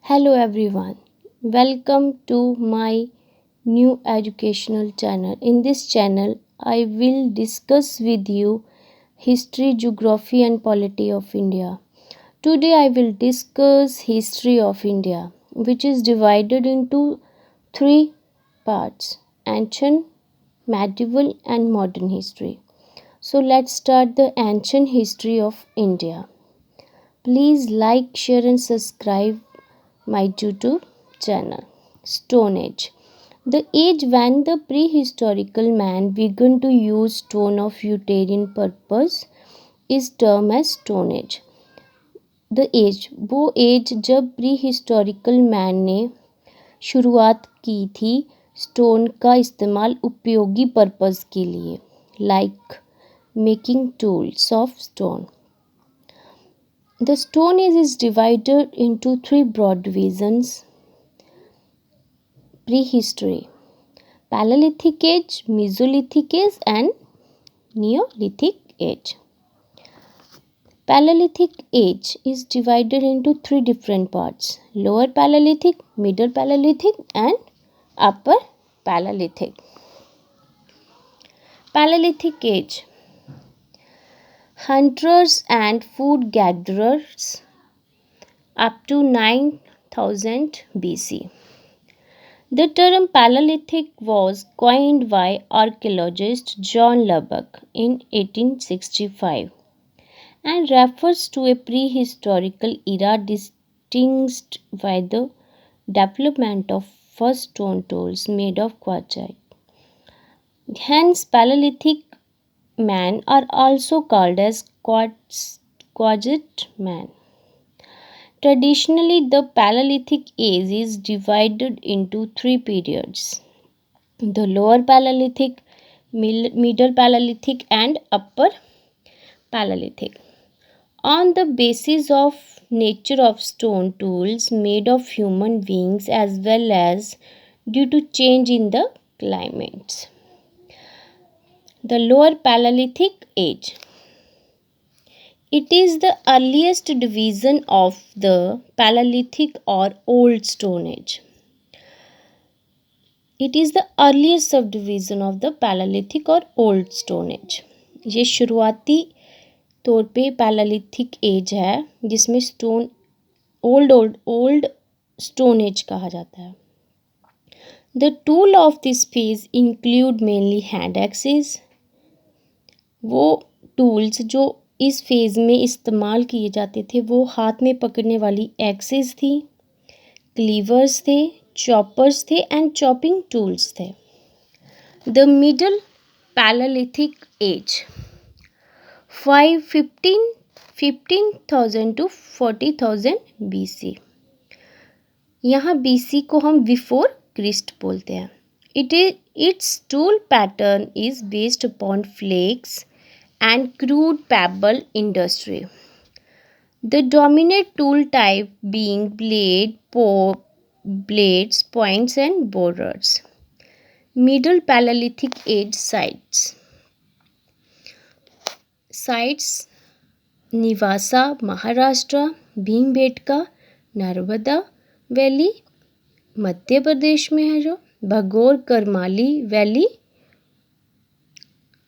Hello everyone, welcome to my new educational channel. In this channel, I will discuss with you history, geography and polity of India. Today I will discuss history of India, which is divided into three parts: ancient, medieval and modern history. So let's start the ancient history of India. Please like, share and subscribe my YouTube channel. Stone Age. The age when the prehistorical man began to use stone of utilitarian purpose is termed as Stone Age. The age, वो as जब प्रीहिस्टोरिकल man ने शुरुआत की थी stone का इस्तेमाल उपयोगी purpose के लिए, like making tools of stone. The Stone Age is divided into three broad divisions: prehistory, Paleolithic age, Mesolithic age and Neolithic age. Paleolithic age is divided into three different parts: Lower Paleolithic, Middle Paleolithic and Upper Paleolithic. Paleolithic age. Hunters and food gatherers up to 9000 BC. The term Paleolithic was coined by archaeologist John Lubbock in 1865 and refers to a prehistorical era distinguished by the development of first stone tools made of quartzite. Hence, Paleolithic men are also called as quartzite men. Traditionally, the Paleolithic age is divided into three periods: the Lower Paleolithic, Middle Paleolithic and Upper Paleolithic. On the basis of nature of stone tools made of human beings as well as due to change in the climates. The Lower Paleolithic age. It is the earliest division of the Paleolithic or Old Stone Age. It is the earliest subdivision of the Paleolithic or Old Stone Age. ये शुरुआती तौर पे palaeolithic as है जिसमें stone old stone age कहा जाता है. The tool of this phase include mainly hand axes. वो टूल्स जो इस फेज़ में इस्तेमाल किए जाते थे वो हाथ में पकड़ने वाली एक्सेस थी, क्लीवर्स थे, चॉपर्स थे एंड चॉपिंग टूल्स थे. The middle palaeolithic age 15,000 to 40,000 BC. यहाँ BC को हम बिफोर क्रिस्ट बोलते हैं. Its tool pattern is based upon flakes and crude pebble industry. The dominant tool type being blades, points and borders. Middle Paleolithic age sites. Sites Nevasa Maharashtra, Bhimbetka, Narmada valley Madhya Pradesh में है, जो Bhagor Karmali valley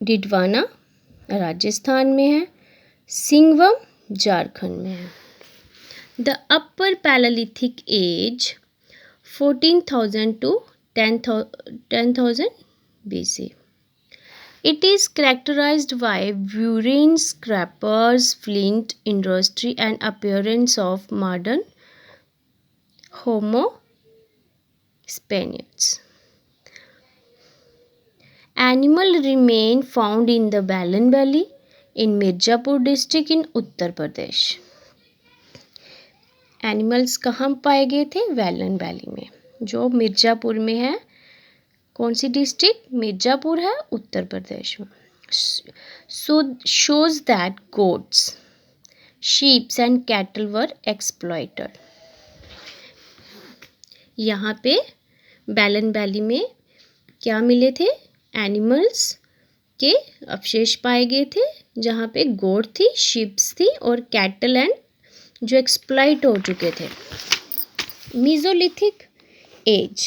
Didwana Rajasthan में है, सिंगवम झारखंड में है. The upper Paleolithic age 14,000 to 10,000 BC. It is characterized by Burin scrapers, flint industry and appearance of modern Homo spaniels. Animal remain found in the Balan Valley in Mirzapur district in Uttar Pradesh. Animals कहाँ पाए गए थे? Waylon valley में, जो मिर्ज़ापुर में है. कौन सी district? Mirzapur है, उत्तर प्रदेश में. So shows that goats, sheep and cattle were exploited. यहाँ पे बैलन वैली में क्या मिले थे? एनिमल्स के अवशेष पाए गए थे, जहाँ पे गोट थी, शिप्स थी और कैटल एंड जो एक्सप्लॉइट हो चुके थे. Mesolithic age.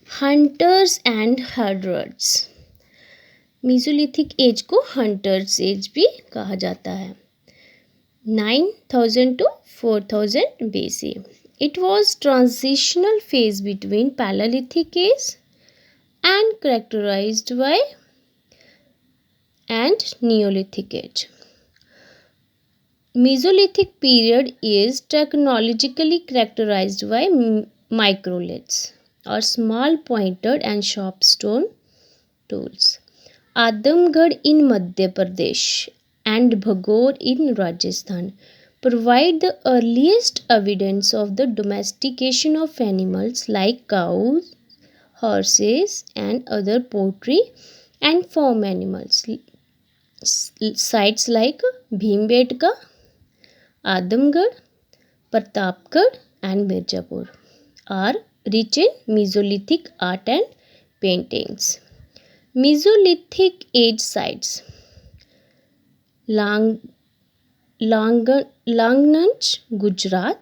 Hunters and herders. Mesolithic age को हंटर्स एज भी कहा जाता है. 9000 to 4000 BC. It was transitional phase between Paleolithic age and characterized by and Neolithic age. Mesolithic period is technologically characterized by microliths or small pointed and sharp stone tools. Adamgarh in Madhya Pradesh and Bhagor in Rajasthan provide the earliest evidence of the domestication of animals like cows, horses, and other poultry and farm animals. Sites like Bhimbetka, Adamgarh, Pratapgarh, and Mirzapur are rich in Mesolithic art and paintings. Mesolithic age sites. Langanj, Gujarat.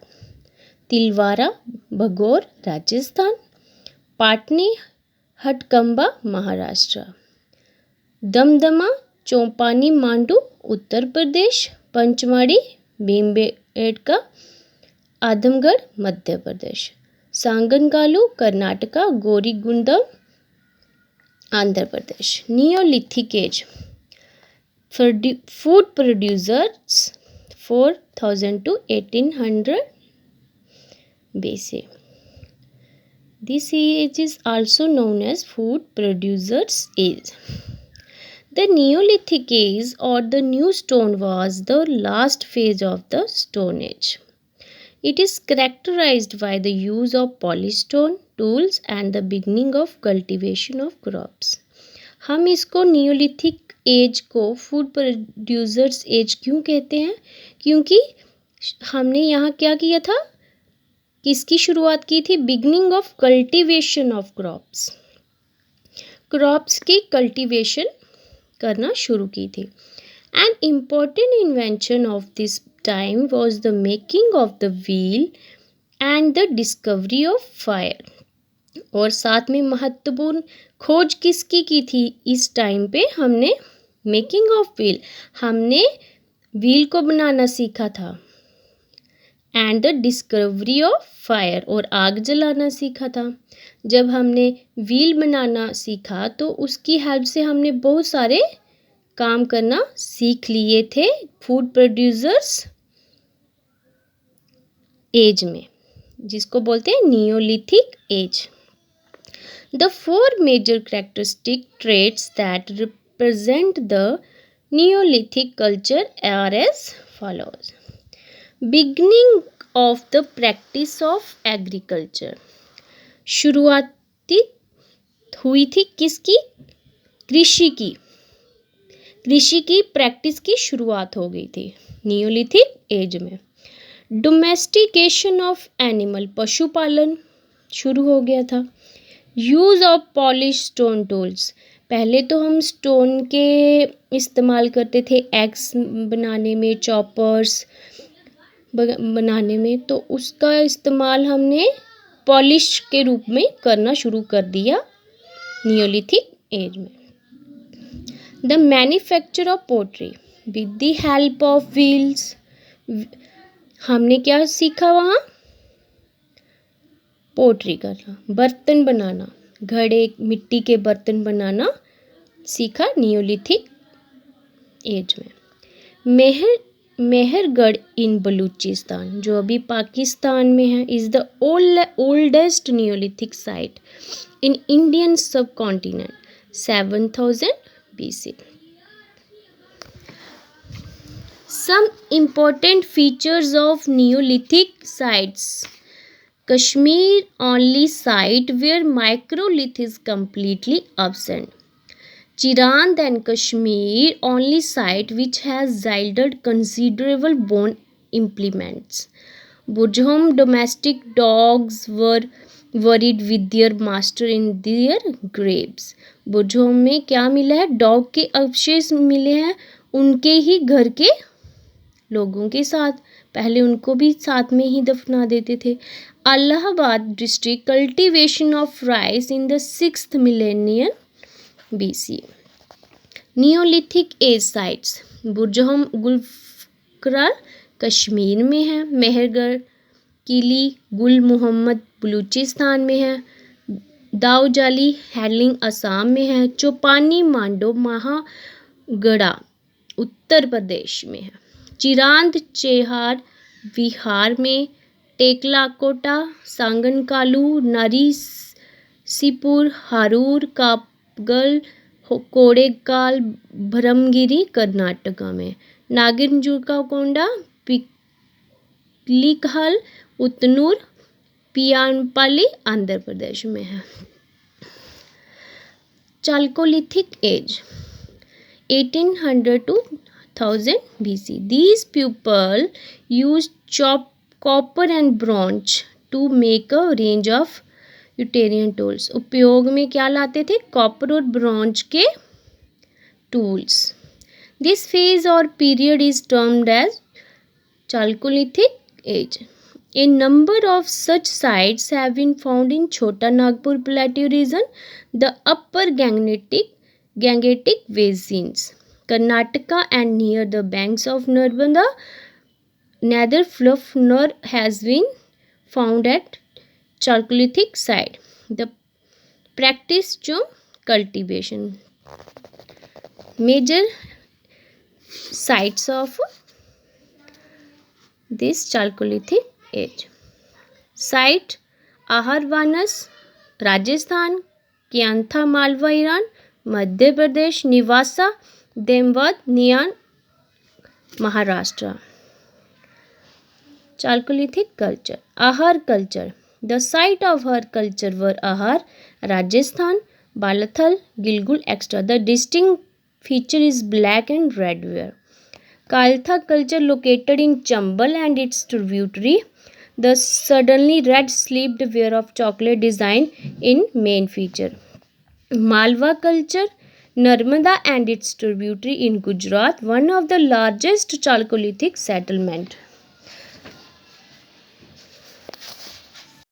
Tilwara, Bhagor, Rajasthan. Patne, Hatkamba, Maharashtra. Damdama, Chopani, Mandu, Uttar Pradesh. Pachmarhi, Bhimbetka, Adamgarh, Madhya Pradesh. Sanganakallu, Karnataka. Gorigundam, Andhra Pradesh. Neolithic age. Food producers 4000 to 1800 BC. This age is also known as food producers age. The Neolithic age or the New Stone was the last phase of the Stone Age. It is characterized by the use of polished stone tools and the beginning of cultivation of crops. हम इसको neolithic age को food producers as क्यों कहते हैं? क्योंकि हमने यहाँ क्या किया था, किसकी शुरुआत की थी? Beginning of cultivation of crops. Crops की कल्टीवेशन करना शुरू की थी. An important invention of this time was the making of the wheel and the discovery of fire. और साथ में महत्वपूर्ण खोज किसकी की थी इस टाइम पे? हमने मेकिंग ऑफ व्हील, हमने व्हील को बनाना सीखा था. And the discovery of fire, और आग जलाना सीखा था. जब हमने व्हील बनाना सीखा तो उसकी हेल्प से हमने बहुत सारे काम करना सीख लिए थे फूड प्रोड्यूसर्स एज में, जिसको बोलते हैं neolithic age. The four major characteristic traits that represent the Neolithic culture are as follows. Beginning of the practice of agriculture. शुरुआती हुई थी किसकी? कृषि की. कृषि की प्रैक्टिस की शुरुआत हो गई थी नियोलिथिक एज में. डोमेस्टिकेशन ऑफ एनिमल, पशुपालन शुरू हो गया था. Use of polish stone tools. पहले तो हम स्टोन के इस्तेमाल करते थे एक्स बनाने में, चॉपर्स बनाने में, तो उसका इस्तेमाल हमने पॉलिश के रूप में करना शुरू कर दिया नियोलिथिक एज में. The manufacture of pottery with the help of wheels. हमने क्या सीखा वहाँ? पोट्री करना, बर्तन बनाना, घड़े, मिट्टी के बर्तन बनाना सीखा नियोलिथिक एज में. मेहरगढ़ इन बलूचिस्तान, जो अभी पाकिस्तान में है, is the oldest Neolithic site in Indian सब continent. 7000 BC. Some important features of Neolithic sites. Kashmir only site where microlith is completely absent. Chirand and Kashmir only site which has yielded considerable bone implements. Burjhom domestic dogs were buried with their master in their graves. Burzahom में क्या मिला है? Dog के अवशेष मिले हैं उनके ही घर के लोगों के साथ. पहले उनको भी साथ में ही दफना देते थे। Allahabad district cultivation of rice in the 6th millennium BC। Neolithic age sites, Burzahom Gufkral Kashmir में है, मेहरगढ़ किली गुल मोहम्मद बलूचिस्तान में है, दाऊजाली हैडलिंग असम में है, चौपानी मांडो महागढ़ा उत्तर प्रदेश में है, चिरांद चेहार बिहार में, टेकलाकोटा सांगनकालू नरीसीपुर हारूर कापगल कोडेक्काल भरमगिरी कर्नाटका में, नागिरजुर्काकोंडा पिलीकल उतनूर पियानपाली आंध्र प्रदेश में है। Chalcolithic as 1800 to 1000 BC। These people used copper and bronze to make a range of utilitarian tools। उपयोग में क्या लाते थे? कॉपर और ब्रॉन्ज के tools. This phase or period is termed as Chalcolithic age। A number of such sites have been found in Chota Nagpur Plateau region, the upper Gangetic basins, Karnataka and near the banks of Narbanda। Neither fluff nor has been found at Chalcolithic site। The practice जो cultivation। Major sites of this Chalcolithic age। Site Ahar Banas Rajasthan, Kayatha Malwa Eran, Madhya Pradesh, Nevasa Daimabad नियान Maharashtra. Chalcolithic culture। Ahar culture। The site of her culture were Ahar, Rajasthan, Balathal, Gilgul, etc. The distinct feature is black and red ware। Kaltha culture located in Chambal and its tributary, the suddenly red sleeved ware of chocolate design in main feature। Malwa culture, Narmada and its tributary in Gujarat, one of the largest Chalcolithic settlement।